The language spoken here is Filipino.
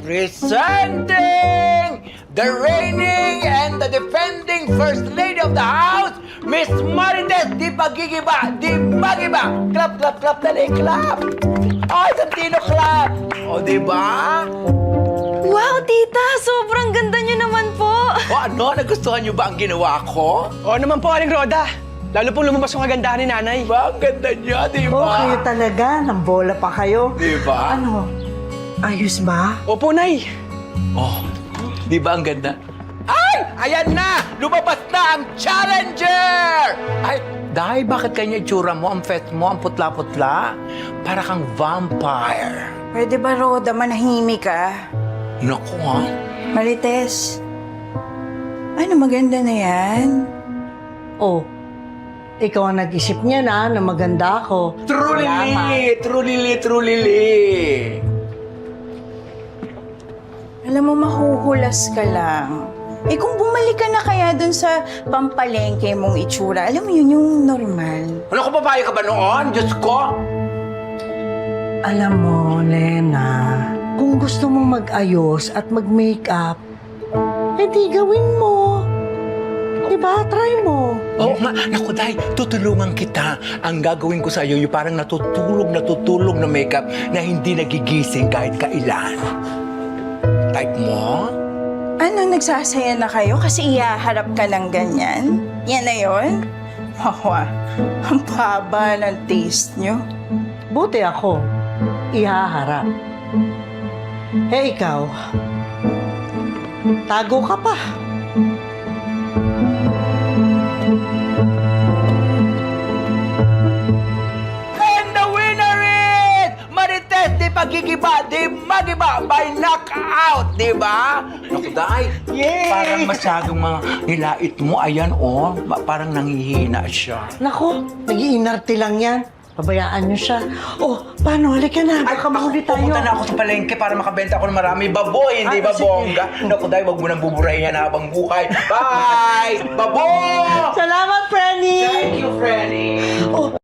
Presenting the reigning and the defending First Lady of the House, Miss Marites Di Pagigiba, Di Magiba. Clap, clap, clap, dali, clap. Ay, Santino, clap. O, diba? Wow, tita! Sobrang ganda niyo naman po! O ano, nagustuhan niyo ba ang ginawa ko? Oo naman po, Aling Roda. Lalo pong lumabas yung kagandahan ni Nanay. Ba, ang ganda niya, di Oh, ba? kayo talaga. Nambola pa kayo. Di ba? Ano? Ayos ba? Opo, Nay. Oh, di ba ang ganda? Ay! Ayan na! Lumabas na ang challenger! Ay, Day, bakit kanya itsura mo, ang fet mo, ang putla-putla? Para kang vampire. Pwede ba, Roda, manahimik ka? Naku, ha? Marites, ano maganda na yan? Oh, ikaw ang nag-isip niya na maganda ako. True Lily! True Lily! True Lily! Alam mo, mahuhulas ka lang. Eh kung bumalik ka na kaya dun sa pampalengke mong itsura, alam mo yun yung normal. Ano ko, babae ka ba noon? Diyos ko! Alam mo, Lena, kung gusto mong mag-ayos at mag-makeup, edi gawin mo. Diba? Try mo. Oo nga, naku Day, tutulungan kita. Ang gagawin ko sa iyo, yung parang natutulog na makeup na hindi nagigising kahit kailan. Type mo? Ano, nagsasaya na kayo kasi iyaharap ka ng ganyan? Yan na yun? Wawa, ang baba ng taste nyo. Buti ako. Ihaharap. Eh, ikaw. Tago ka pa. And the winner is Marites Di Pagigiba, Di Magiba by knockout, di ba? Naku, Day, parang masyadong mga nilait mo. Ayan, oh, parang nanghihina siya. Nako, nag-iinarte lang yan. Pabayaan niyo siya. Oh, paano? Halika na. Baka mahuli tayo. Pupunta na ako sa palengke para makabenta ako ng marami baboy, hindi ba, Sige. bongga? Naku, Day, wag mo nang buburahin yan habang buhay. Bye! Babo! Salamat, Frenny! Thank you, Freddy! Oh,